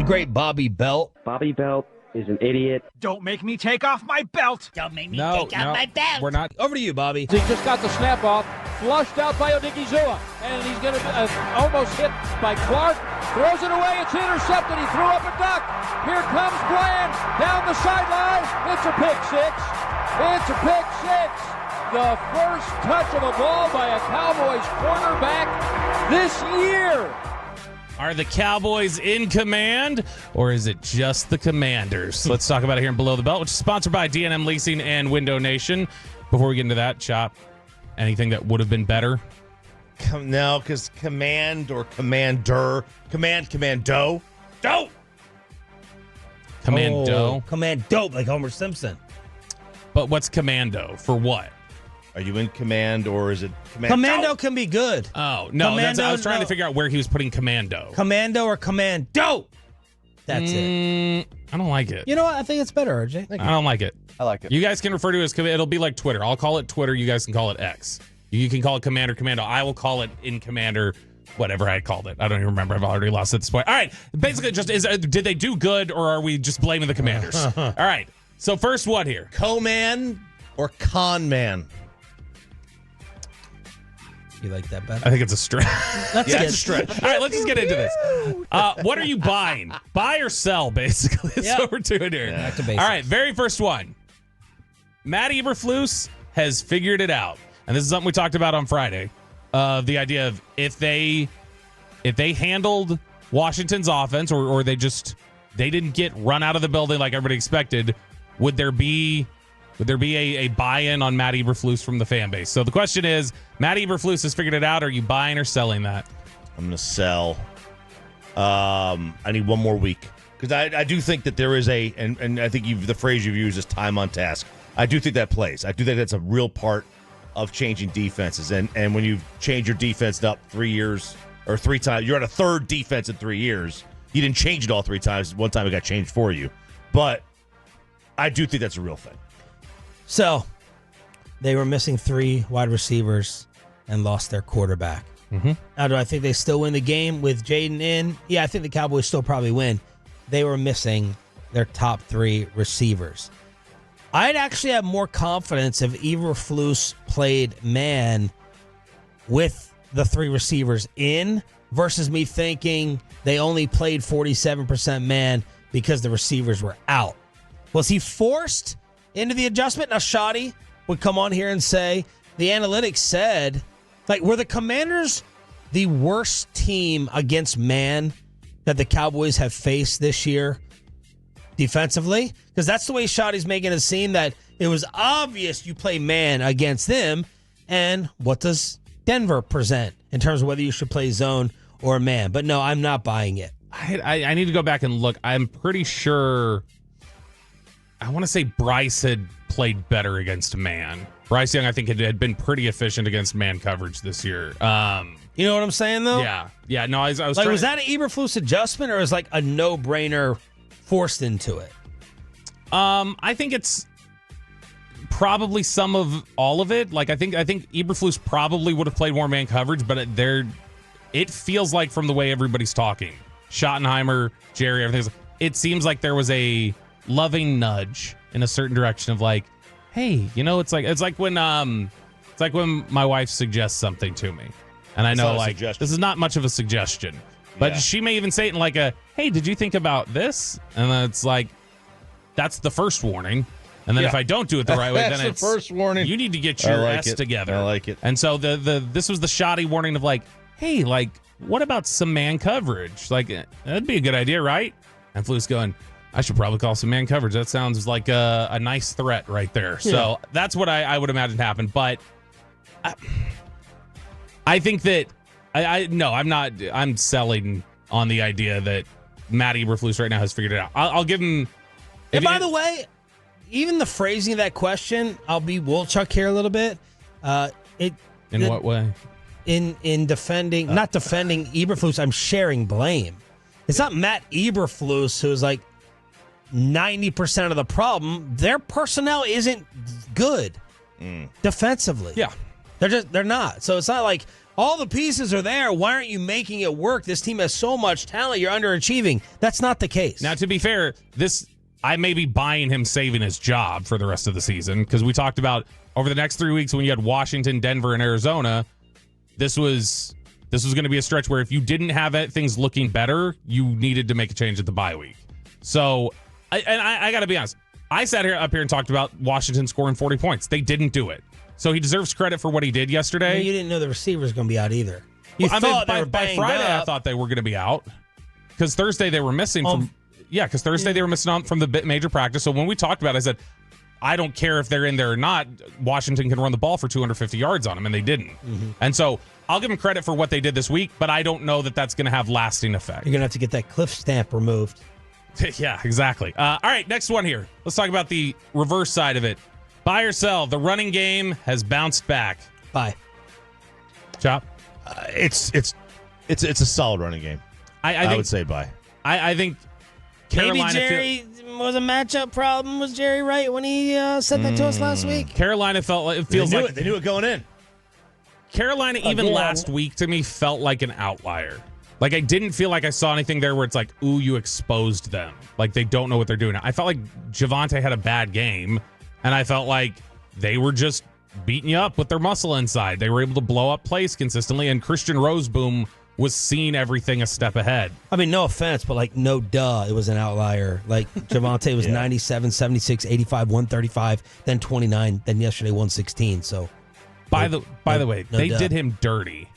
great Bobby Belt? Bobby Belt is an idiot. Don't make me take off my belt. Don't make me take off my belt. We're not. Over to you, Bobby. He just got the snap off, flushed out by Odigizua, and he's going to almost hit by Clark. Throws it away. It's intercepted. He threw up a duck. Here comes Bland down the sideline. It's a pick six. It's a pick six. The first touch of a ball by a Cowboys quarterback this year. Are the Cowboys in command, or is it just the Commanders? Let's talk about it here in Below the Belt, which is sponsored by D&M Leasing and Window Nation. Before we get into that, Chop, anything that would have been better? No, because command or commander, commando, dope. Commando. Command dope, like Homer Simpson. But what's commando? For what? Are you in command or is it commando? Commando can be good. Oh, no. Commando, I was trying to figure out where he was putting commando. Commando or commando. That's it. I don't like it. You know what? I think it's better, RJ. I don't like it. I like it. You guys can refer to it as commando. It'll be like Twitter. I'll call it Twitter. You guys can call it X. You can call it commander, commando. I will call it in commander, whatever I called it. I don't even remember. I've already lost at this point. All right. Basically, just did they do good, or are we just blaming the Commanders? All right. So first one here. Co-man or con man? You like that better? I think it's a stretch. That's It's a stretch. All right, let's just get into this. What are you buying? Buy or sell, basically. That's what we're doing here. Back to basics. All right, very first one. Matt Eberflus has figured it out. And this is something we talked about on Friday. The idea of if they handled Washington's offense or they didn't get run out of the building like everybody expected, would there be a buy-in on Matt Eberflus from the fan base? So the question is, Matt Eberflus has figured it out. Are you buying or selling that? I'm going to sell. I need one more week. Because I do think that there is and I think the phrase you've used is time on task. I do think that plays. I do think that's a real part of changing defenses. And when you change your defense up 3 years or 3 times, you're at a third defense in 3 years. You didn't change it all 3 times. One time it got changed for you. But I do think that's a real thing. So, they were missing 3 wide receivers and lost their quarterback. Mm-hmm. Now, do I think they still win the game with Jaden in? Yeah, I think the Cowboys still probably win. They were missing their top 3 receivers. I'd actually have more confidence if Eberflus played man with the 3 receivers in versus me thinking they only played 47% man because the receivers were out. Was he forced into the adjustment? Now, Shoddy would come on here and say, the analytics said, were the Commanders the worst team against man that the Cowboys have faced this year defensively? Because that's the way Shoddy's making it seem, that it was obvious you play man against them. And what does Denver present in terms of whether you should play zone or man? But no, I'm not buying it. I need to go back and look. I'm pretty sure, I want to say Bryce had played better against man. Bryce Young, I think, had been pretty efficient against man coverage this year. You know what I'm saying, though? Yeah. No, I was was that an Eberflus adjustment, or was a no-brainer forced into it? I think it's probably some of all of it. I think Eberflus probably would have played more man coverage, but it feels like, from the way everybody's talking, Schottenheimer, Jerry, everything, it seems like there was a loving nudge in a certain direction of hey, it's like when my wife suggests something to me, and I know this is not much of a suggestion, but she may even say it in hey, did you think about this? And then it's that's the first warning. And then if I don't do it the right way, then it's the first warning. You need to get your ass together. I like it. And so this was the shoddy warning of hey, what about some man coverage? That'd be a good idea, right? And Flu's going, I should probably call some man coverage. That sounds like a nice threat right there. Yeah. So that's what I would imagine happened. But I think that I'm not. I'm selling on the idea that Matt Eberflus right now has figured it out. I'll give him. And by the way, even the phrasing of that question, I'll be Wolchuk here a little bit. In what way? In defending, not defending Eberflus, I'm sharing blame. It's not Matt Eberflus who's 90% of the problem. Their personnel isn't good defensively. Yeah. They're not. So it's not All the pieces are there. Why aren't you making it work? This team has so much talent. You're underachieving. That's not the case. Now, to be fair, I may be buying him saving his job for the rest of the season because we talked about over the next 3 weeks when you had Washington, Denver, and Arizona, this was going to be a stretch where if you didn't have things looking better, you needed to make a change at the bye week. So, I got to be honest. I sat up here and talked about Washington scoring 40 points. They didn't do it. So he deserves credit for what he did yesterday. You didn't know the receiver was going to be out either. You thought by Friday, I thought they were going to be out because Thursday they were missing from. Yeah, because Thursday they were missing from the major practice. So when we talked about it, I said, I don't care if they're in there or not. Washington can run the ball for 250 yards on them, and they didn't. Mm-hmm. And so I'll give them credit for what they did this week, but I don't know that that's going to have lasting effect. You're going to have to get that cliff stamp removed. Yeah, exactly. All right, next one here. Let's talk about the reverse side of it. Buy or sell. The running game has bounced back. Buy. Chop. It's a solid running game. I would say buy. I think Carolina. Maybe Jerry was a matchup problem. Was Jerry right when he said that to us last week? Carolina feels like they knew it going in. Carolina even last week to me felt like an outlier. Like I didn't feel like I saw anything there where it's like, ooh, you exposed them. Like they don't know what they're doing. I felt like Javonte had a bad game. And I felt like they were just beating you up with their muscle inside. They were able to blow up plays consistently, and Christian Roseboom was seeing everything a step ahead. I mean, no offense, but like, no duh, it was an outlier. Like, Javonte was 97, 76, 85, 135, then 29, then yesterday 116. So, by the way, they did him dirty.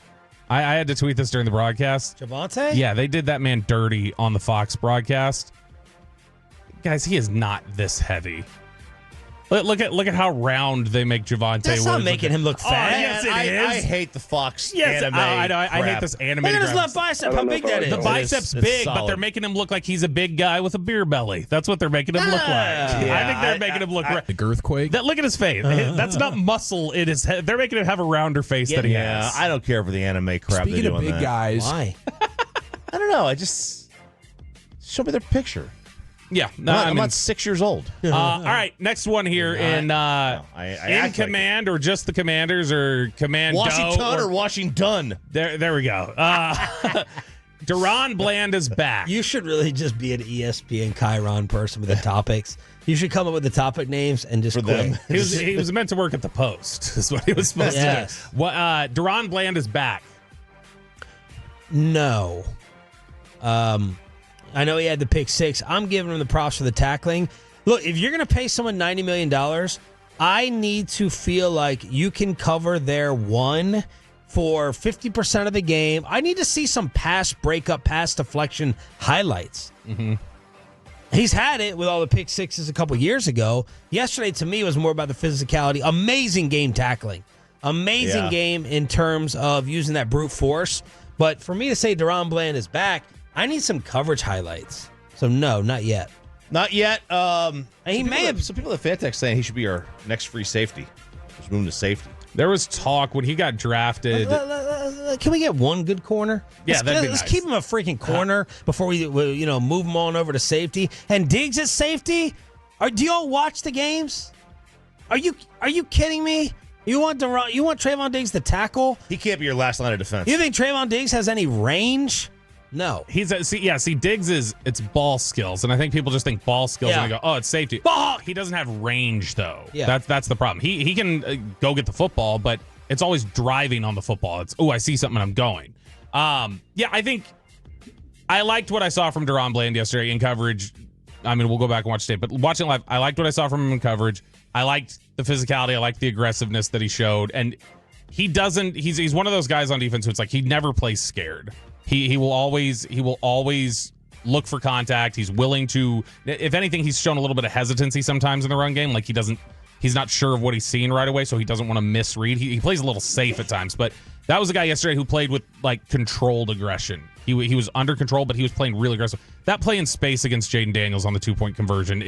I had to tweet this during the broadcast. Javonte? Yeah, they did that man dirty on the Fox broadcast. Guys, he is not this heavy. Look at how round they make Javonte. That's not making him look fat. Yes, it is. I hate the Fox anime. I know. I hate this anime. Look at his left bicep. How big that is. The bicep's big, but they're making him look like he's a big guy with a beer belly. That's what they're making him look like. Yeah, I think they're making him look the girthquake. Look at his face. That's not muscle in his head. They're making him have a rounder face than he has. I don't care for the anime crap Speaking they do of big guys, why? I don't know. I just show me their picture. Yeah, I'm not 6 years old. All right, next one here in command or just the Commanders or Commando Washington or Washington. There we go. Deron Bland is back. You should really just be an ESPN Chiron person with the topics. You should come up with the topic names and just quit. He was meant to work at the Post. Is what he was supposed to do. Deron Bland is back. No. I know he had the pick six. I'm giving him the props for the tackling. Look, if you're going to pay someone $90 million, I need to feel like you can cover their one for 50% of the game. I need to see some pass breakup, pass deflection highlights. Mm-hmm. He's had it with all the pick sixes a couple years ago. Yesterday, to me, was more about the physicality. Amazing game tackling. Amazing game in terms of using that brute force. But for me to say Deron Bland is back, I need some coverage highlights. So, no, not yet. Not yet. He may have. Some people at Fantex saying he should be our next free safety. Just move him to safety. There was talk when he got drafted. Can we get one good corner? Yeah, that'd be nice. Let's keep him a freaking corner before we move him on over to safety. And Diggs at safety? Do y'all watch the games? Are you kidding me? You want Trayvon Diggs to tackle? He can't be your last line of defense. You think Trayvon Diggs has any range? No. Diggs it's ball skills, and I think people just think ball skills and they go, oh, it's safety. Ball! He doesn't have range, though. Yeah. That's the problem. He can go get the football, but it's always driving on the football. It's, I see something and I'm going. I think I liked what I saw from Deron Bland yesterday in coverage. I mean, we'll go back and watch tape, but watching live, I liked what I saw from him in coverage. I liked the physicality. I liked the aggressiveness that he showed, and he's one of those guys on defense who it's like he never plays scared. He will always look for contact. He's willing to, if anything, he's shown a little bit of hesitancy sometimes in the run game. Like he's not sure of what he's seeing right away, so he doesn't want to misread. He plays a little safe at times, but that was a guy yesterday who played with like controlled aggression. He was under control, but he was playing really aggressive. That play in space against Jaden Daniels on the 2-point conversion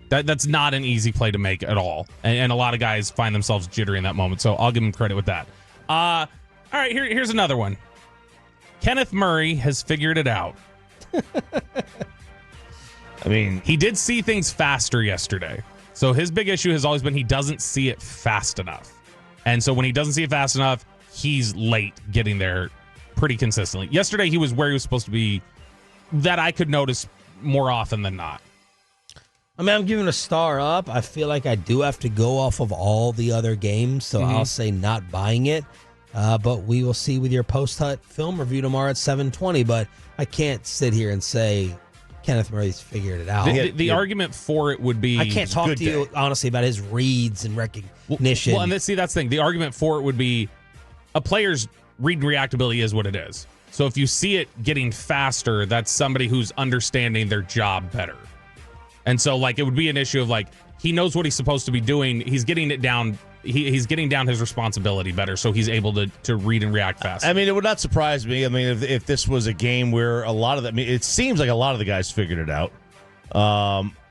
that's not an easy play to make at all, and a lot of guys find themselves jittery in that moment. So I'll give him credit with that. All right, here's another one. Kenneth Murray has figured it out. I mean, he did see things faster yesterday. So his big issue has always been he doesn't see it fast enough. And so when he doesn't see it fast enough, he's late getting there pretty consistently. Yesterday, he was where he was supposed to be, that I could notice more often than not. I mean, I'm giving a star up. I feel like I do have to go off of all the other games, so I'll say not buying it. But we will see with your post-hut film review tomorrow at 7:20. But I can't sit here and say Kenneth Murray's figured it out. The argument for it would be... I can't talk to you, honestly, about his reads and recognition. Well, and that's the thing. The argument for it would be a player's read and reactability is what it is. So if you see it getting faster, that's somebody who's understanding their job better. And so, like, it would be an issue of, like, he knows what he's supposed to be doing. He's getting it down. He's getting down his responsibility better, so he's able to read and react fast. I mean, it would not surprise me. I mean, if this was a game where a lot of I mean, it seems like a lot of the guys figured it out.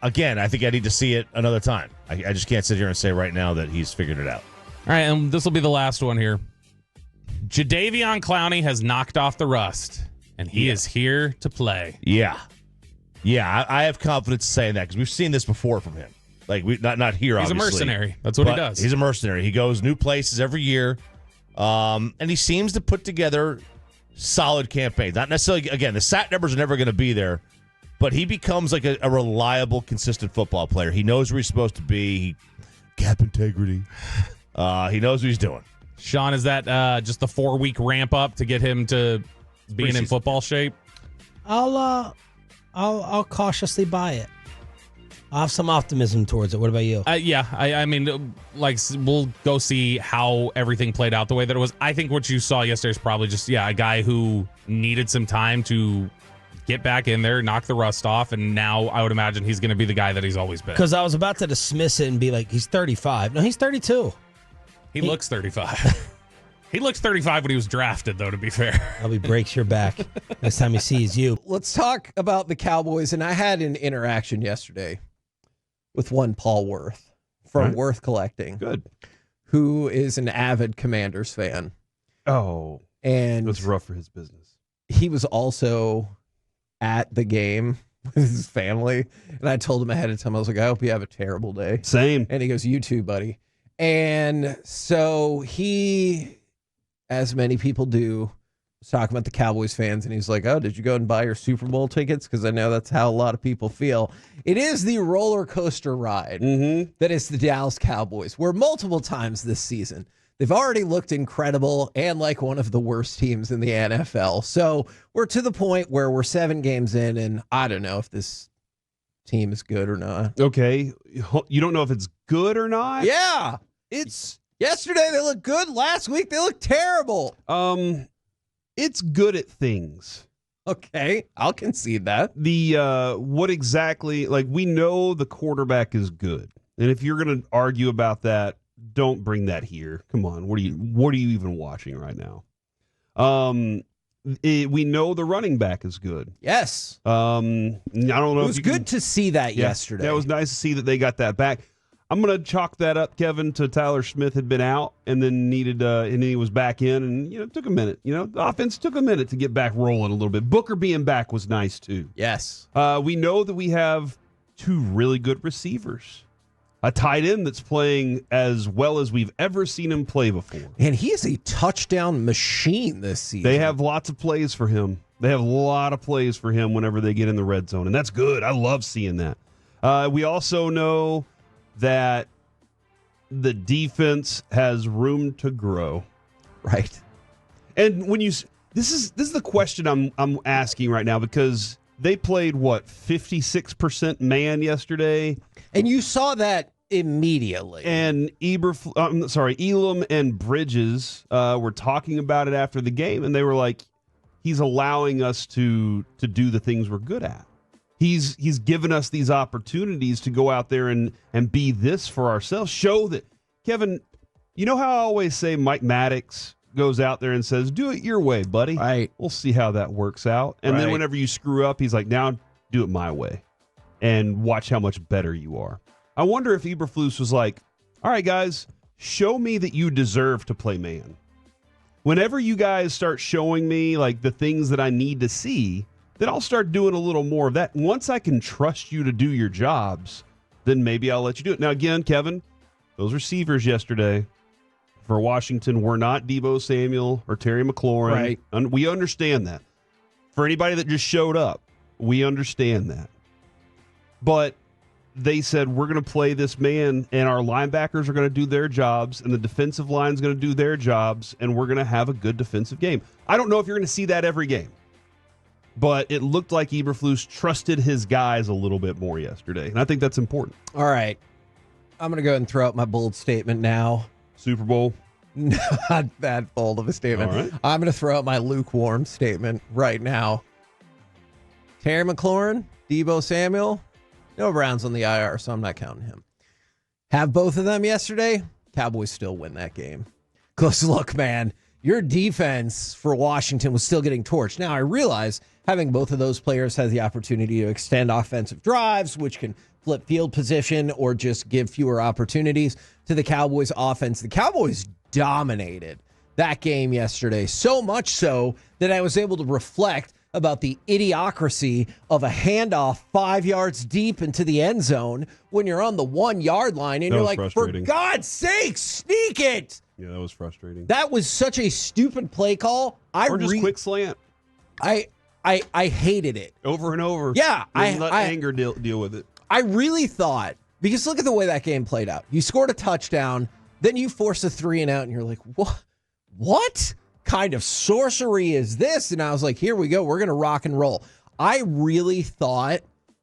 Again, I think I need to see it another time. I just can't sit here and say right now that he's figured it out. All right, and this will be the last one here. Jadeveon Clowney has knocked off the rust, and he is here to play. Yeah, I have confidence saying that because we've seen this before from him. Like not here. He's obviously, a mercenary. That's what he does. He's a mercenary. He goes new places every year, and he seems to put together solid campaigns. Not necessarily. Again, the sack numbers are never going to be there, but he becomes like a reliable, consistent football player. He knows where he's supposed to be. Cap integrity. He knows what he's doing. Sean, is that just the 4-week ramp up to get him to being in football shape? I'll cautiously buy it. I have some optimism towards it. What about you? Yeah, I mean, like, we'll go see how everything played out the way that it was. I think what you saw yesterday is probably just, a guy who needed some time to get back in there, knock the rust off, and now I would imagine he's going to be the guy that he's always been. Because I was about to dismiss it and be like, he's 35. No, he's 32. He looks 35. He looked 35 when he was drafted, though, to be fair. Probably breaks your back next time he sees you. Let's talk about the Cowboys. And I had an interaction yesterday with one Paul Worth from Worth Collecting. Good. Who is an avid Commanders fan. Oh. And it was rough for his business. He was also at the game with his family. And I told him ahead of time, I was like, I hope you have a terrible day. Same. And he goes, you too, buddy. And so he, as many people do, was talking about the Cowboys fans, and he's like, oh, did you go and buy your Super Bowl tickets? Because I know that's how a lot of people feel. It is the roller coaster ride that is the Dallas Cowboys, where multiple times this season, they've already looked incredible and like one of the worst teams in the NFL. So we're to the point where we're 7 games in, and I don't know if this team is good or not. Okay. You don't know if it's good or not? Yeah. Yesterday they looked good. Last week they looked terrible. It's good at things. Okay, I'll concede that. What exactly, like, we know the quarterback is good. And if you're going to argue about that, don't bring that here. Come on. What are you even watching right now? We know the running back is good. Yes. I don't know. It was good to see that yesterday. Yeah, it was nice to see that they got that back. I'm going to chalk that up, Kevin, to Tyler Smith had been out and then and then he was back in, and it took a minute. The offense took a minute to get back rolling a little bit. Booker being back was nice too. Yes. We know that we have 2 really good receivers. A tight end that's playing as well as we've ever seen him play before. And he is a touchdown machine this season. They have lots of plays for him. They have a lot of plays for him whenever they get in the red zone, and that's good. I love seeing that. We also know that the defense has room to grow. Right. And when this is the question I'm asking right now, because they played 56% man yesterday, and you saw that immediately. And Elam and Bridges were talking about it after the game, and they were like, he's allowing us to do the things we're good at. He's given us these opportunities to go out there and be this for ourselves. Show that, Kevin, you know how I always say Mike Maddox goes out there and says, do it your way, buddy. Right. We'll see how that works out. And then whenever you screw up, he's like, now do it my way and watch how much better you are. I wonder if Eberflus was like, all right, guys, show me that you deserve to play man. Whenever you guys start showing me like the things that I need to see, then I'll start doing a little more of that. Once I can trust you to do your jobs, then maybe I'll let you do it. Now, again, Kevin, those receivers yesterday, for Washington were not Deebo Samuel or Terry McLaurin. Right. We understand that. For anybody that just showed up, we understand that. But they said, we're going to play this man, and our linebackers are going to do their jobs, and the defensive line is going to do their jobs, and we're going to have a good defensive game. I don't know if you're going to see that every game, but it looked like Eberflus trusted his guys a little bit more yesterday, and I think that's important. All right. I'm going to go ahead and throw out my bold statement now. Super Bowl? Not that bold of a statement. All right. I'm going to throw out my lukewarm statement right now. Terry McLaurin, Deebo Samuel, no Browns on the IR, so I'm not counting him. Have both of them yesterday, Cowboys still win that game. Because look, man, your defense for Washington was still getting torched. Now, I realize having both of those players has the opportunity to extend offensive drives, which can flip field position or just give fewer opportunities to the Cowboys offense. The Cowboys dominated that game yesterday, so much so that I was able to reflect about the idiocracy of a handoff 5 yards deep into the end zone when you're on the 1 yard line and you're like, for God's sake, sneak it. Yeah, that was frustrating. That was such a stupid play call. Or just quick slant. I hated it. Over and over. Yeah. Let anger deal with it. I really thought, because look at the way that game played out. You scored a touchdown, then you force a 3-and-out, and you're like, what kind of sorcery is this? And I was like, here we go. We're going to rock and roll. I really thought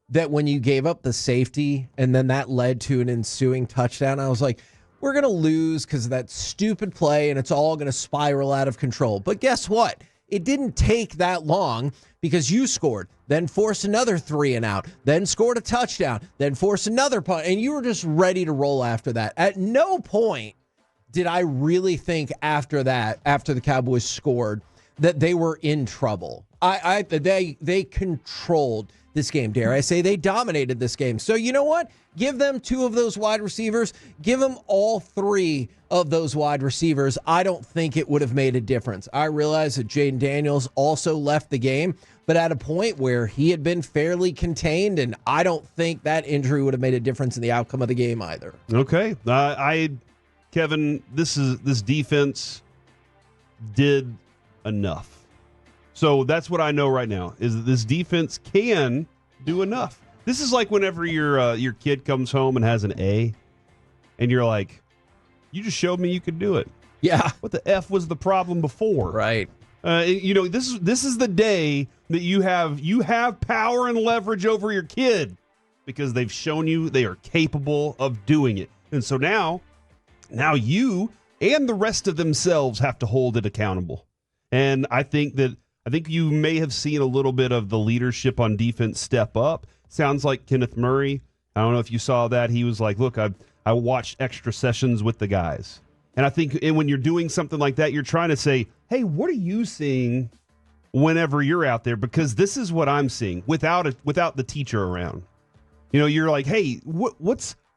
that when you gave up the safety and then that led to an ensuing touchdown, I was like, we're going to lose because of that stupid play and it's all going to spiral out of control. But guess what? It didn't take that long because you scored, then forced another 3-and-out, then scored a touchdown, then forced another punt, and you were just ready to roll after that. At no point did I really think after that, after the Cowboys scored, that they were in trouble. They controlled this game, dare I say. They dominated this game. So you know what? Give them 2 of those wide receivers. Give them all 3 of those wide receivers. I don't think it would have made a difference. I realize that Jaden Daniels also left the game, but at a point where he had been fairly contained, and I don't think that injury would have made a difference in the outcome of the game either. Okay. Kevin, this defense did enough. So that's what I know right now, is that this defense can do enough. This is like whenever your kid comes home and has an A, and you're like, you just showed me you could do it. Yeah. What the F was the problem before? Right. This is the day that you have power and leverage over your kid because they've shown you they are capable of doing it. And so now you and the rest of themselves have to hold it accountable. And I think you may have seen a little bit of the leadership on defense step up. Sounds like Kenneth Murray. I don't know if you saw that. He was like, look, I watched extra sessions with the guys. And I think when you're doing something like that, you're trying to say, hey, what are you seeing whenever you're out there? Because this is what I'm seeing without the teacher around. You're like, hey,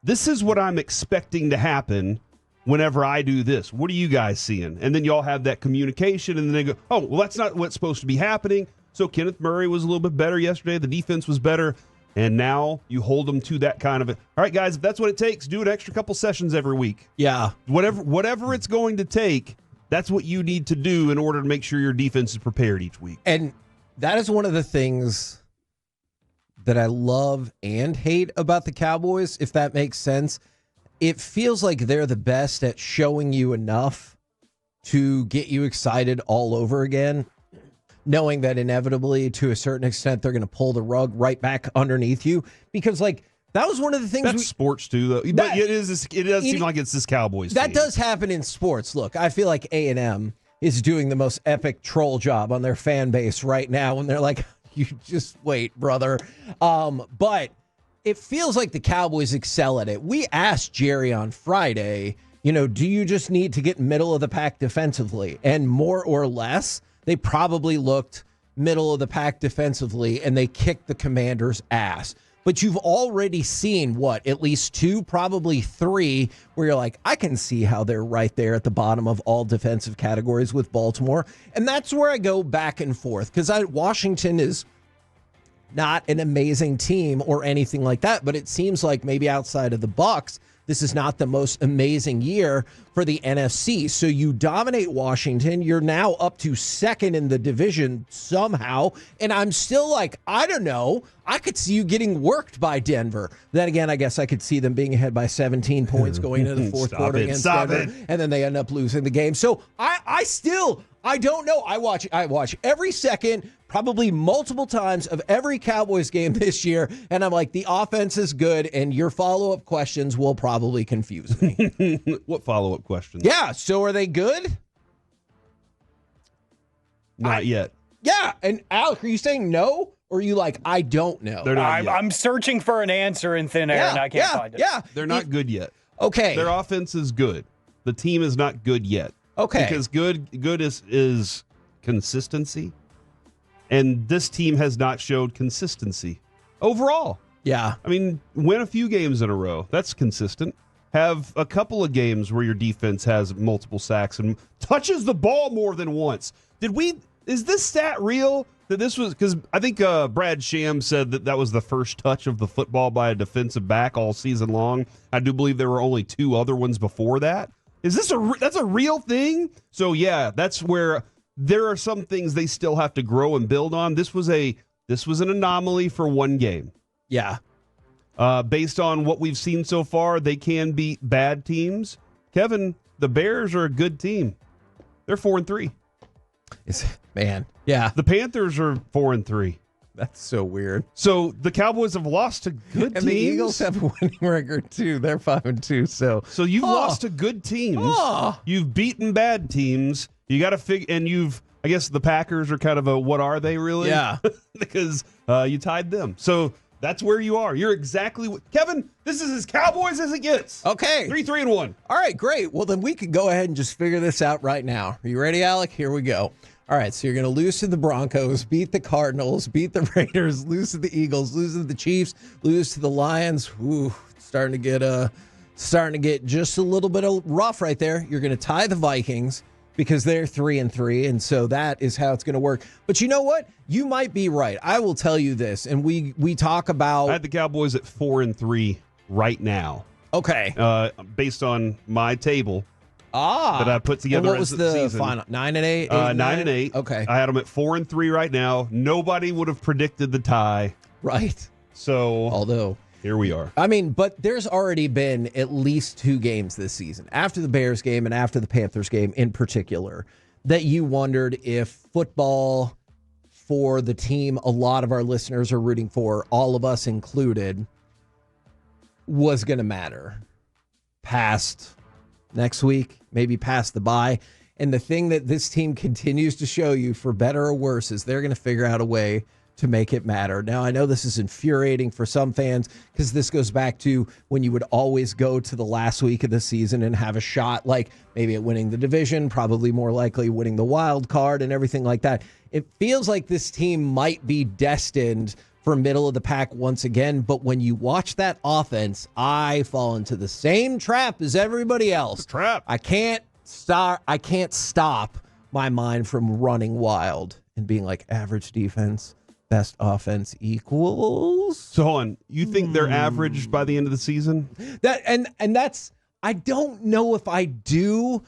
this is what I'm expecting to happen whenever I do this. What are you guys seeing? And then y'all have that communication, and then they go, oh, well, that's not what's supposed to be happening. So Kenneth Murray was a little bit better yesterday. The defense was better. And now you hold them to that kind of it. All right, guys, if that's what it takes, do an extra couple sessions every week. Yeah. Whatever it's going to take, that's what you need to do in order to make sure your defense is prepared each week. And that is one of the things that I love and hate about the Cowboys, if that makes sense. It feels like they're the best at showing you enough to get you excited all over again, knowing that inevitably, to a certain extent, they're going to pull the rug right back underneath you. Because, that was one of the things. That's sports, too, though. It does seem like it's this Cowboys That team. does happen in sports. Look, I feel like A&M is doing the most epic troll job on their fan base right now when they're like, you just wait, brother. But it feels like the Cowboys excel at it. We asked Jerry on Friday, do you just need to get middle of the pack defensively? And more or less, they probably looked middle of the pack defensively, and they kicked the Commanders' ass. But you've already seen, at least 2, probably 3, where you're like, I can see how they're right there at the bottom of all defensive categories with Baltimore. And that's where I go back and forth, because Washington is not an amazing team or anything like that, but it seems like maybe outside of the Bucs, this is not the most amazing year for the NFC. So you dominate Washington. You're now up to second in the division somehow. And I'm still like, I don't know. I could see you getting worked by Denver. Then again, I guess I could see them being ahead by 17 points going into the fourth quarter against Denver. And then they end up losing the game. So I don't know. I watch every second, probably multiple times of every Cowboys game this year, and I'm like, the offense is good, and your follow-up questions will probably confuse me. What follow-up questions? Yeah, so are they good? Not yet. Yeah, and Alec, are you saying no, or are you like, I don't know? They're not yet. I'm searching for an answer in thin air, and I can't find it. Yeah, They're not good yet. Okay. Their offense is good. The team is not good yet. Okay. Because good is consistency. And this team has not showed consistency overall. Yeah. I mean, win a few games in a row. That's consistent. Have a couple of games where your defense has multiple sacks and touches the ball more than once. Is this stat real? That this was, because I think Brad Sham said that was the first touch of the football by a defensive back all season long. I do believe there were only 2 other ones before that. Is this that's a real thing? So yeah, that's where there are some things they still have to grow and build on. This was an anomaly for one game. Yeah. Based on what we've seen so far, they can beat bad teams. Kevin, the Bears are a good team. They're 4-3. Man, yeah. The Panthers are 4-3. That's so weird. So the Cowboys have lost to good teams. And the Eagles have a winning record too. They're 5-2. So you've lost to good teams. You've beaten bad teams. You got to figure, and I guess the Packers are kind of a what are they really? Yeah. Because you tied them. So that's where you are. You're exactly Kevin, this is as Cowboys as it gets. Okay. 3-1. All right, great. Well, then we can go ahead and just figure this out right now. Are you ready, Alec? Here we go. All right, so you're going to lose to the Broncos, beat the Cardinals, beat the Raiders, lose to the Eagles, lose to the Chiefs, lose to the Lions. Ooh, starting to get just a little bit of rough right there. You're going to tie the Vikings because they're 3-3, and so that is how it's going to work. But you know what? You might be right. I will tell you this, and we talk about. I had the Cowboys at 4-3 right now. Okay, based on my table. That I put together. And what was the season. final? 9-8? 9-8. Okay. I had them at 4-3 right now. Nobody would have predicted the tie. Right. So, although here we are. I mean, but there's already been at least 2 games this season, after the Bears game and after the Panthers game in particular, that you wondered if football for the team a lot of our listeners are rooting for, all of us included, was going to matter past next week, maybe past the bye. And the thing that this team continues to show you, for better or worse, is they're going to figure out a way to make it matter. Now, I know this is infuriating for some fans because this goes back to when you would always go to the last week of the season and have a shot, like maybe at winning the division, probably more likely winning the wild card and everything like that. It feels like this team might be destined for middle of the pack once again, but when you watch that offense, I fall into the same trap as everybody else. Trap. I can't stop my mind from running wild and being like, average defense, best offense equals. So hold on, you think they're averaged by the end of the season? That's I don't know if I do.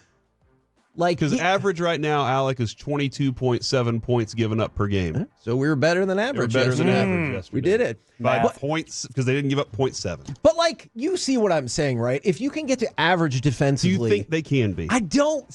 Like, because average right now, Alec, is 22.7 points given up per game. So we were better than average. Better than average yesterday. We did it by points because they didn't give up 0.7. But like, you see what I'm saying, right? If you can get to average defensively, do you think they can be? I don't.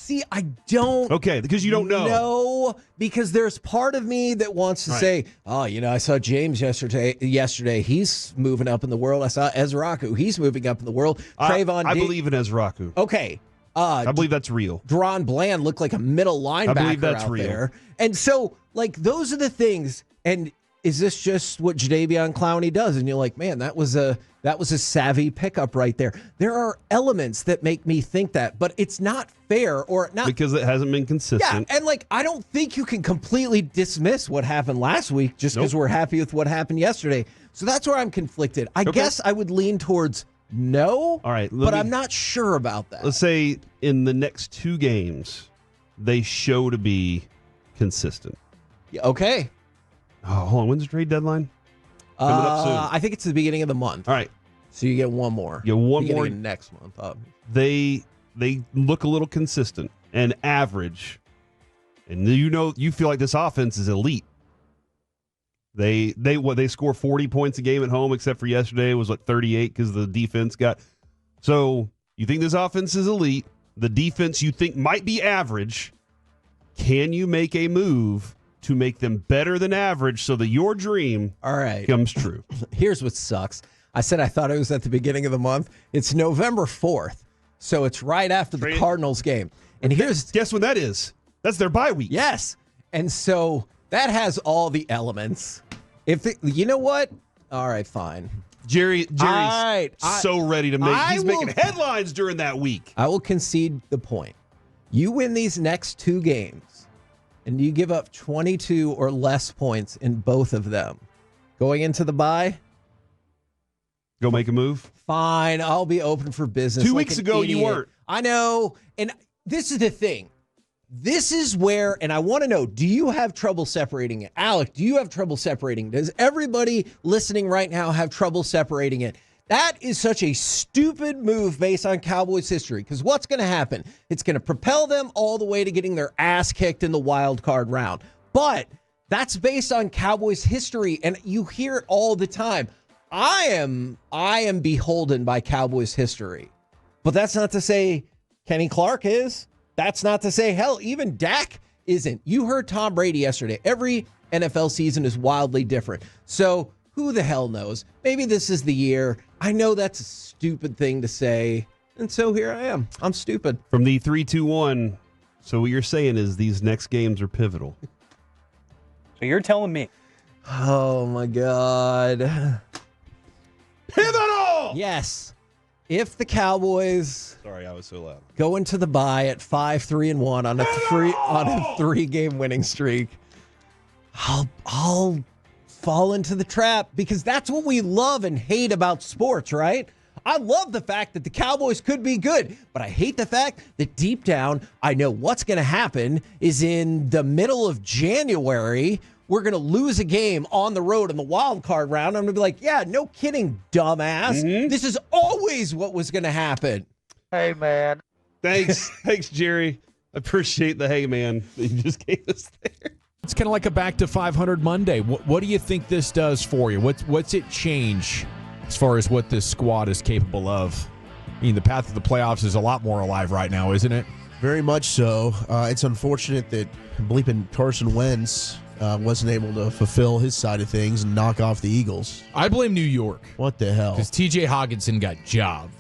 Okay, because you don't know. No, because there's part of me that wants to say, oh, I saw James yesterday. He's moving up in the world. I saw Ezraku. He's moving up in the world. Trayvon. I believe in Ezraku. Okay. I believe that's real. Deron Bland looked like a middle linebacker. I believe that's out real. There. And so, like, those are the things. And is this just what Jadeveon Clowney does? And you're like, man, that was a savvy pickup right there. There are elements that make me think that, but it's not fair or not because it hasn't been consistent. Yeah, and like, I don't think you can completely dismiss what happened last week just because we're happy with what happened yesterday. So that's where I'm conflicted. I guess I would lean towards no. All right, but I'm not sure about that. Let's say in the next 2 games, they show to be consistent. Yeah, okay. Oh, hold on. When's the trade deadline? Coming up soon. I think it's the beginning of the month. All right. So you get one more. You get one You're more getting it next month. They look a little consistent and average, and you feel like this offense is elite. They score 40 points a game at home, except for yesterday it was 38 because the defense got. So you think this offense is elite? The defense you think might be average. Can you make a move to make them better than average so that your dream comes true? Here's what sucks. I said I thought it was at the beginning of the month. It's November 4th, so it's right after the Cardinals game. And guess when that is? That's their bye week. Yes, and so that has all the elements. You know what? All right, fine. Jerry's so ready to make. He's making headlines during that week. I will concede the point. You win these next 2 games, and you give up 22 or less points in both of them. Going into the bye, go make a move. Fine, I'll be open for business. 2 weeks ago, you weren't. I know, and this is the thing. This is where, and I want to know, do you have trouble separating it? Alec, do you have trouble separating it? Does everybody listening right now have trouble separating it? That is such a stupid move based on Cowboys history, because what's going to happen? It's going to propel them all the way to getting their ass kicked in the wild card round. But that's based on Cowboys history, and you hear it all the time. I am beholden by Cowboys history. But that's not to say Kenny Clark is. That's not to say, hell, even Dak isn't. You heard Tom Brady yesterday. Every NFL season is wildly different. So who the hell knows? Maybe this is the year. I know that's a stupid thing to say. And so here I am. I'm stupid. From the 3-2-1. So what you're saying is these next games are pivotal. So you're telling me. Oh, my God. Pivotal! Yes. If the Cowboys Sorry, I was so loud. go into the bye at 5-3-1 on a 3-game winning streak, I'll fall into the trap, because that's what we love and hate about sports, right? I love the fact that the Cowboys could be good, but I hate the fact that deep down I know what's going to happen is in the middle of January, we're going to lose a game on the road in the wild card round. I'm going to be like, yeah, no kidding, dumbass. Mm-hmm. This is always what was going to happen. Hey, man. Thanks, Jerry. I appreciate the hey, man, that you just gave us there. It's kind of like a back to 500 Monday. What do you think this does for you? What's it change as far as what this squad is capable of? I mean, the path to the playoffs is a lot more alive right now, isn't it? Very much so. It's unfortunate that bleeping Carson Wentz wasn't able to fulfill his side of things and knock off the Eagles. I blame New York. What the hell? Because TJ Hawkinson got jobbed.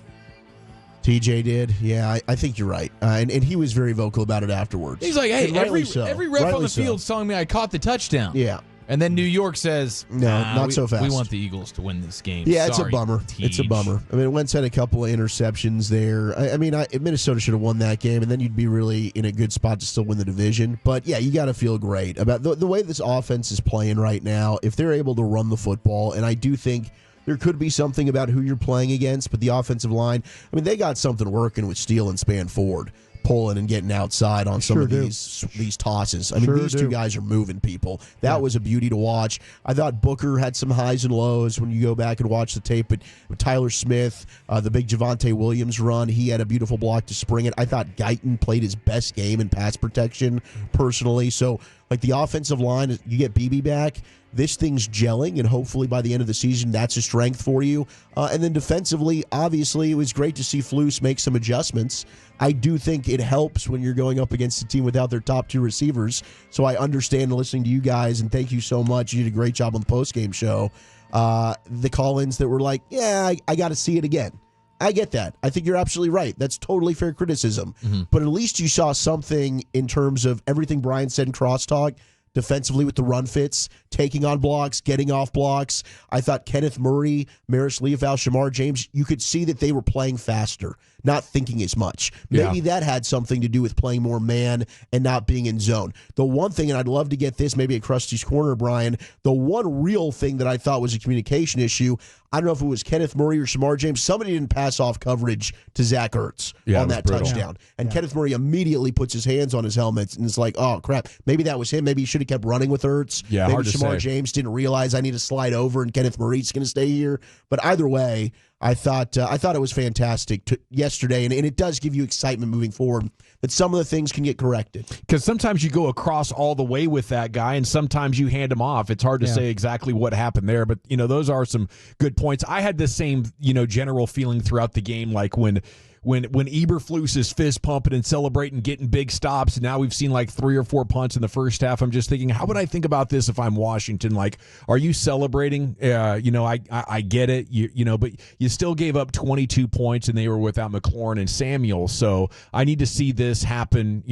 TJ did? Yeah, I think you're right. And he was very vocal about it afterwards. He's like, hey, every ref on the field's telling me I caught the touchdown. Yeah. And then New York says, not so fast. We want the Eagles to win this game. Yeah, Sorry, it's a bummer. Teach. It's a bummer. I mean, Wentz had a couple of interceptions there. Minnesota should have won that game, and then you'd be really in a good spot to still win the division. But, yeah, you got to feel great about the way this offense is playing right now. If they're able to run the football, and I do think there could be something about who you're playing against, but the offensive line, I mean, they got something working with Steele and Spanford, pulling and getting outside on some of these tosses. I mean, these two guys are moving people. That was a beauty to watch. I thought Booker had some highs and lows when you go back and watch the tape, but Tyler Smith, the big Javonte Williams run, he had a beautiful block to spring it. I thought Guyton played his best game in pass protection personally. So, like, the offensive line, you get BB back, this thing's gelling, and hopefully by the end of the season, that's a strength for you. And then defensively, obviously, it was great to see Flus make some adjustments. I do think it helps when you're going up against a team without their top two receivers. So I understand listening to you guys, and thank you so much. You did a great job on the postgame show. The call-ins that were like, yeah, I got to see it again. I get that. I think you're absolutely right. That's totally fair criticism. Mm-hmm. But at least you saw something in terms of everything Brian said in crosstalk, defensively with the run fits, taking on blocks, getting off blocks. I thought Kenneth Murray, Maris Leofau, Shamar James, you could see that they were playing faster, not thinking as much. Maybe that had something to do with playing more man and not being in zone. The one thing, and I'd love to get this maybe at Krusty's Corner, Brian, the one real thing that I thought was a communication issue, I don't know if it was Kenneth Murray or Shamar James, somebody didn't pass off coverage to Zach Ertz on that touchdown. And Kenneth Murray immediately puts his hands on his helmet and it's like, oh, crap, maybe that was him. Maybe he should have kept running with Ertz. Yeah, maybe hard to Shamar say. James didn't realize I need to slide over and Kenneth Murray's going to stay here. But either way, I thought it was fantastic yesterday, and it does give you excitement moving forward. But some of the things can get corrected. Because sometimes you go across all the way with that guy, and sometimes you hand him off. It's hard to say exactly what happened there, but those are some good points. I had the same general feeling throughout the game, like when Eberflus is fist pumping and celebrating, getting big stops, and now we've seen like 3 or 4 punts in the first half. I'm just thinking, how would I think about this if I'm Washington? Like, are you celebrating? I get it, but you still gave up 22 points, and they were without McLaurin and Samuel. So I need to see this happen,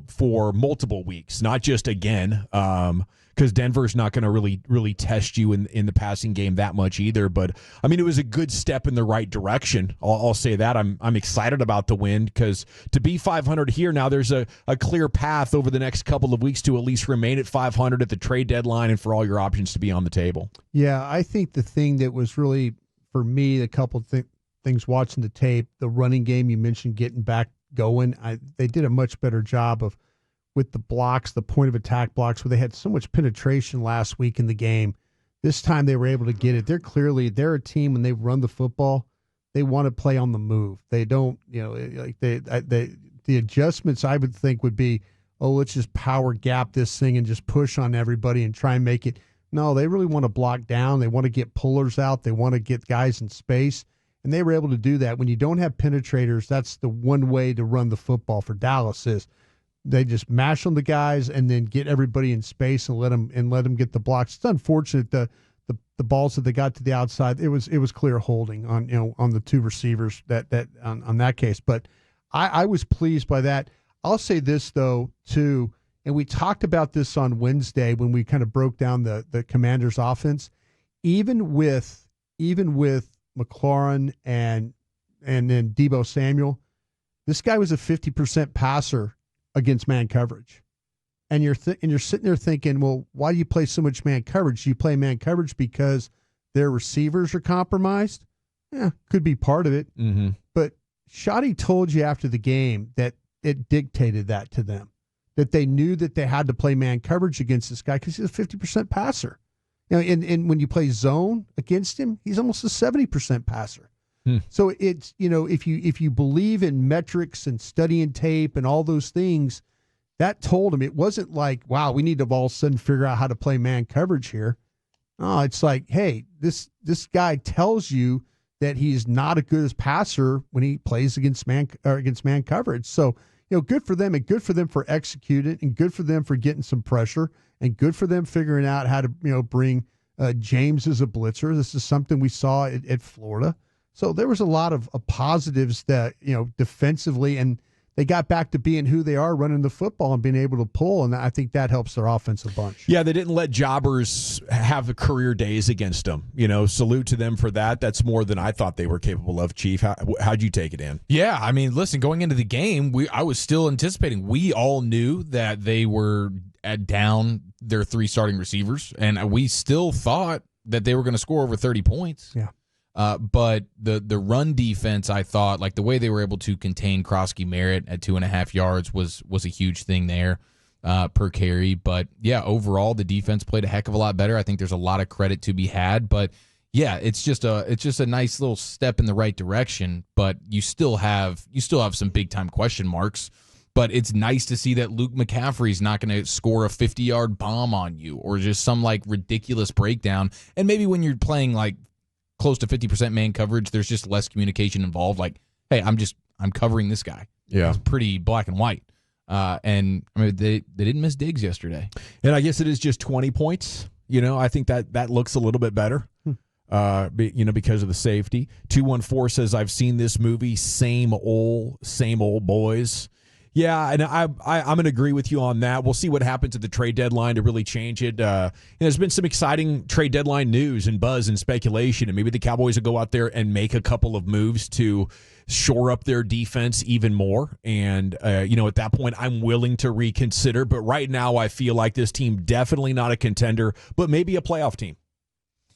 for multiple weeks, not just again. Because Denver's not going to really test you in the passing game that much either. But I mean, it was a good step in the right direction. I'll say that. I'm excited about the win because to be 500 here now, there's a clear path over the next couple of weeks to at least remain at 500 at the trade deadline and for all your options to be on the table. Yeah, I think the thing that was really for me, a couple things watching the tape, the running game you mentioned getting back going. They did a much better job of. With the blocks, the point of attack blocks, where they had so much penetration last week in the game. This time they were able to get it. They're a team when they run the football, they want to play on the move. They don't, the adjustments I would think would be, let's just power gap this thing and just push on everybody and try and make it. No, they really want to block down. They want to get pullers out. They want to get guys in space. And they were able to do that. When you don't have penetrators, that's the one way to run the football for Dallas is they just mash on the guys and then get everybody in space and let them get the blocks. It's unfortunate the balls that they got to the outside. It was clear holding on the two receivers on that case. But I was pleased by that. I'll say this though too, and we talked about this on Wednesday when we kind of broke down the Commanders' offense. Even with McLaurin and then Deebo Samuel, this guy was a 50% passer against man coverage. And you're sitting there thinking, well, why do you play so much man coverage? Do you play man coverage because their receivers are compromised? Yeah, could be part of it. Mm-hmm. But Shoddy told you after the game that it dictated that to them, that they knew that they had to play man coverage against this guy because he's a 50% passer. And when you play zone against him, he's almost a 70% passer. So it's, if you believe in metrics and studying tape and all those things, that told him it wasn't like, wow, we need to all of a sudden figure out how to play man coverage here. No, it's like, hey, this guy tells you that he's not a good as passer when he plays against man coverage. So, good for them and good for them for executing and good for them for getting some pressure and good for them figuring out how to, bring James as a blitzer. This is something we saw at Florida. So there was a lot of positives that, defensively, and they got back to being who they are, running the football and being able to pull, and I think that helps their offense a bunch. Yeah, they didn't let jobbers have the career days against them. Salute to them for that. That's more than I thought they were capable of, Chief. How'd you take it in? Yeah, I mean, listen, going into the game, I was still anticipating. We all knew that they were down their 3 starting receivers, and we still thought that they were going to score over 30 points. Yeah. But the run defense, I thought, like the way they were able to contain Krosky Merritt at 2.5 yards was a huge thing there per carry. But yeah, overall the defense played a heck of a lot better. I think there's a lot of credit to be had. But yeah, it's just a nice little step in the right direction. But you still have some big time question marks. But it's nice to see that Luke McCaffrey's not going to score a 50-yard bomb on you or just some like ridiculous breakdown. And maybe when you're playing like close to 50% man coverage, there's just less communication involved. Like, hey, I'm covering this guy. Yeah. It's pretty black and white. And I mean, they didn't miss Diggs yesterday. And I guess it is just 20 points. I think that looks a little bit better, because of the safety. 214 says, I've seen this movie, same old boys. Yeah, and I'm going to agree with you on that. We'll see what happens at the trade deadline to really change it. There's been some exciting trade deadline news and buzz and speculation, and maybe the Cowboys will go out there and make a couple of moves to shore up their defense even more. And, at that point, I'm willing to reconsider. But right now, I feel like this team definitely not a contender, but maybe a playoff team.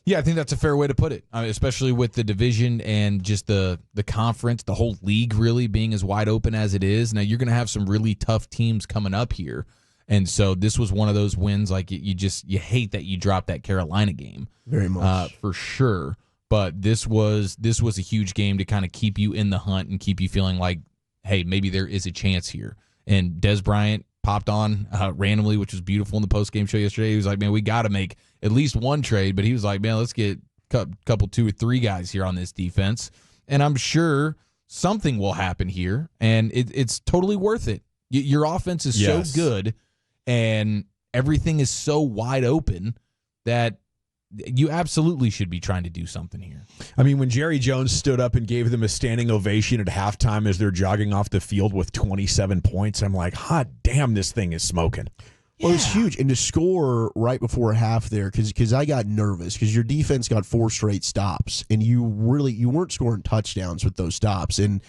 Yeah, I think that's a fair way to put it, especially with the division and just the conference, the whole league really being as wide open as it is. Now, you're going to have some really tough teams coming up here. And so this was one of those wins, like you hate that you dropped that Carolina game. Very much. For sure. But this was a huge game to kind of keep you in the hunt and keep you feeling like, hey, maybe there is a chance here. And Des Bryant popped on randomly, which was beautiful in the post-game show yesterday. He was like, man, we got to make at least one trade. But he was like, man, let's get a couple, 2 or 3 guys here on this defense. And I'm sure something will happen here, and it's totally worth it. Your offense is so good, and everything is so wide open that you absolutely should be trying to do something here. I mean, when Jerry Jones stood up and gave them a standing ovation at halftime as they're jogging off the field with 27 points, I'm like, hot damn, this thing is smoking. Well, it's huge. And to score right before half there, because I got nervous because your defense got 4 straight stops, and you weren't scoring touchdowns with those stops. And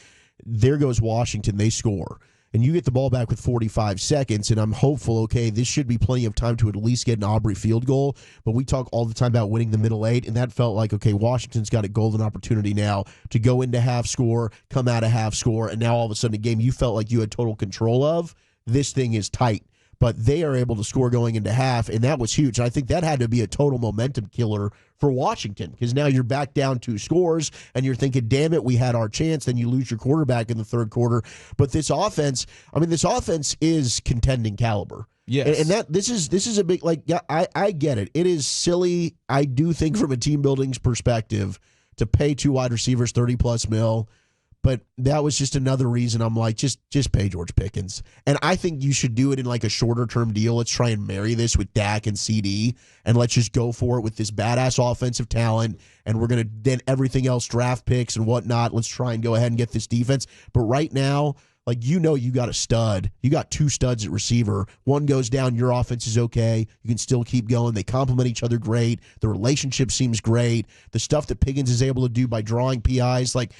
there goes Washington. They score. And you get the ball back with 45 seconds, and I'm hopeful, okay, this should be plenty of time to at least get an Aubrey field goal. But we talk all the time about winning the middle 8, and that felt like, okay, Washington's got a golden opportunity now to go into half score, come out of half score, and now all of a sudden a game you felt like you had total control of. This thing is tight. But they are able to score going into half, and that was huge. And I think that had to be a total momentum killer for Washington, because now you're back down 2 scores, and you're thinking, damn it, we had our chance. Then you lose your quarterback in the third quarter. But this offense is contending caliber. Yes. And that this is a big, like, I get it. It is silly, I do think, from a team building's perspective, to pay 2 wide receivers $30+ million. But that was just another reason I'm like, just pay George Pickens. And I think you should do it in like a shorter-term deal. Let's try and marry this with Dak and CD, and let's just go for it with this badass offensive talent, and we're going to then everything else, draft picks and whatnot, let's try and go ahead and get this defense. But right now, like, you got a stud. You got 2 studs at receiver. One goes down, your offense is okay. You can still keep going. They complement each other great. The relationship seems great. The stuff that Pickens is able to do by drawing PIs, like,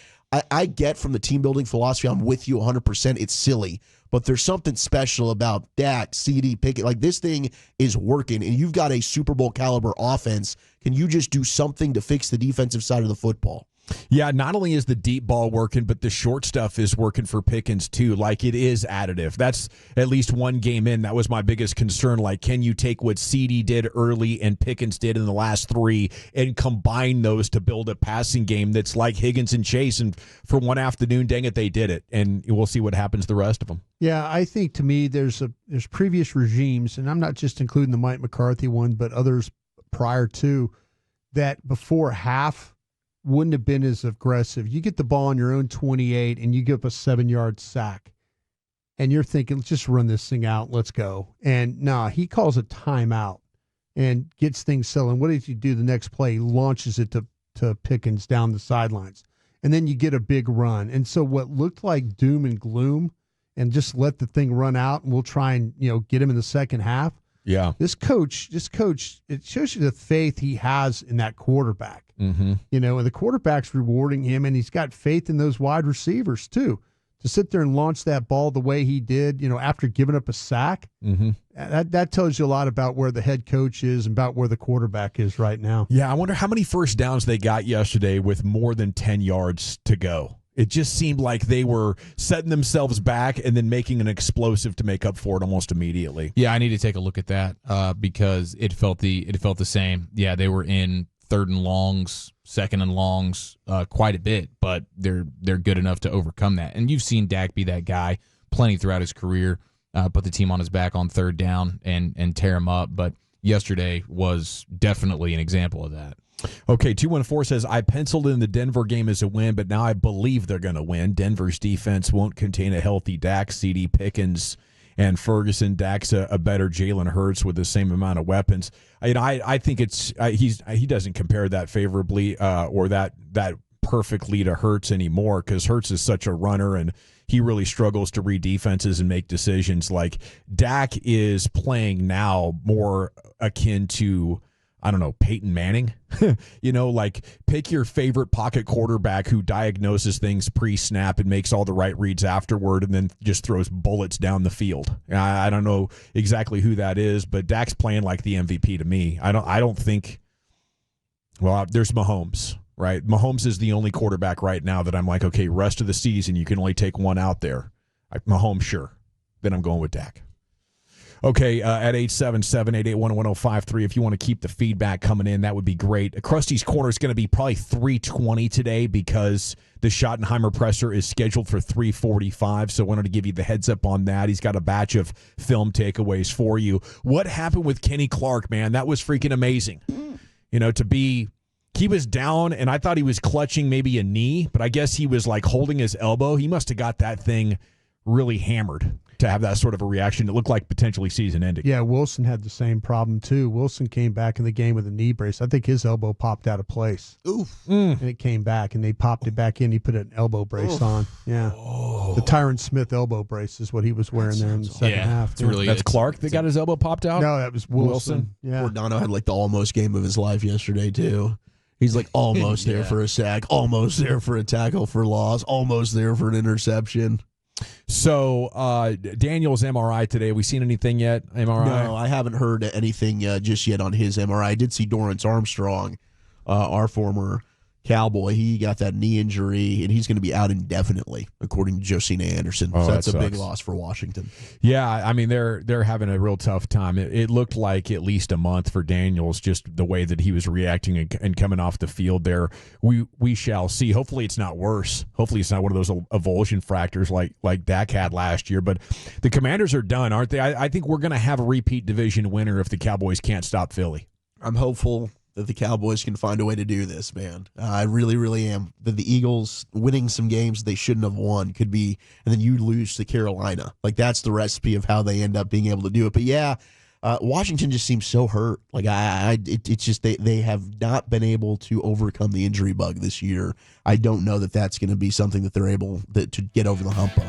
I get from the team building philosophy, I'm with you 100%. It's silly, but there's something special about Dak, CD, Pickett. Like, this thing is working, and you've got a Super Bowl caliber offense. Can you just do something to fix the defensive side of the football? Yeah, not only is the deep ball working, but the short stuff is working for Pickens too. Like, it is additive. That's at least one game in. That was my biggest concern. Like, can you take what CD did early and Pickens did in the last 3 and combine those to build a passing game that's like Higgins and Chase? And for one afternoon, dang it, they did it. And we'll see what happens to the rest of them. Yeah, I think, to me, there's previous regimes, and I'm not just including the Mike McCarthy one, but others prior to that, before half, wouldn't have been as aggressive. You get the ball on your own 28 and you give up a 7-yard sack, and you're thinking, let's just run this thing out. Let's go. And he calls a timeout and gets things selling. What did you do the next play? He launches it to Pickens down the sidelines. And then you get a big run. And so what looked like doom and gloom, and just let the thing run out, and we'll try and, get him in the second half. Yeah. This coach, it shows you the faith he has in that quarterback. Mm-hmm. And the quarterback's rewarding him, and he's got faith in those wide receivers too. To sit there and launch that ball the way he did, after giving up a sack, that tells you a lot about where the head coach is and about where the quarterback is right now. Yeah, I wonder how many first downs they got yesterday with more than 10 yards to go. It just seemed like they were setting themselves back and then making an explosive to make up for it almost immediately. Yeah, I need to take a look at that because it felt the same. Yeah, they were in 3rd and longs, 2nd and longs quite a bit, but they're good enough to overcome that. And you've seen Dak be that guy plenty throughout his career, put the team on his back on 3rd down and tear him up. But yesterday was definitely an example of that. Okay, 214 says, I penciled in the Denver game as a win, but now I believe they're going to win. Denver's defense won't contain a healthy Dak, CD, Pickens, and Ferguson. Dak's a better Jalen Hurts with the same amount of weapons. I think he doesn't compare that favorably or that perfectly to Hurts anymore, because Hurts is such a runner and he really struggles to read defenses and make decisions. Like, Dak is playing now more akin to, I don't know, Peyton Manning. Like, pick your favorite pocket quarterback who diagnoses things pre-snap and makes all the right reads afterward and then just throws bullets down the field. I don't know exactly who that is, but Dak's playing like the MVP to me. I don't think, well, there's Mahomes, right? Mahomes is the only quarterback right now that I'm like, okay, rest of the season you can only take one out there. Mahomes, sure. Then I'm going with Dak. Okay, at 877-881-1053, if you want to keep the feedback coming in, that would be great. Krusty's Corner is going to be probably 3:20 today because the Schottenheimer presser is scheduled for 3:45, so I wanted to give you the heads up on that. He's got a batch of film takeaways for you. What happened with Kenny Clark, man? That was freaking amazing. You know, he was down, and I thought he was clutching maybe a knee, but I guess he was like holding his elbow. He must have got that thing really hammered to have that sort of a reaction. It looked like potentially season ending. Yeah, Wilson had the same problem too. Wilson came back in the game with a knee brace. I think his elbow popped out of place. Oof. And it came back, and they popped it back in. He put an elbow brace on. Yeah. The Tyron Smith elbow brace is what he was wearing there in the second half. That's Clark that got his elbow popped out? No, that was Wilson. Yeah. Cordano had like the almost game of his life yesterday, too. He's like almost there for a sack, almost there for a tackle for loss, almost there for an interception. So, Daniel's MRI today, have we seen anything yet? MRI? No, I haven't heard anything just yet on his MRI. I did see Dorrance Armstrong, our former Cowboy. He got that knee injury, and he's going to be out indefinitely, according to Josina Anderson. Oh, so that's that a big sucks. loss for Washington. Yeah, I mean, they're having a real tough time. It looked like at least a month for Daniels, just the way that he was reacting and coming off the field there. We shall see. Hopefully it's not worse. Hopefully it's not one of those avulsion fractures like Dak had last year. But the Commanders are done, aren't they? I think we're going to have a repeat division winner if the Cowboys can't stop Philly. I'm hopeful that the Cowboys can find a way to do this, man. I really, really am. That the Eagles winning some games they shouldn't have won could be, and then you lose to Carolina. Like, that's the recipe of how they end up being able to do it. But yeah, Washington just seems so hurt. Like, it's just they have not been able to overcome the injury bug this year. I don't know that that's going to be something that they're able to get over the hump of.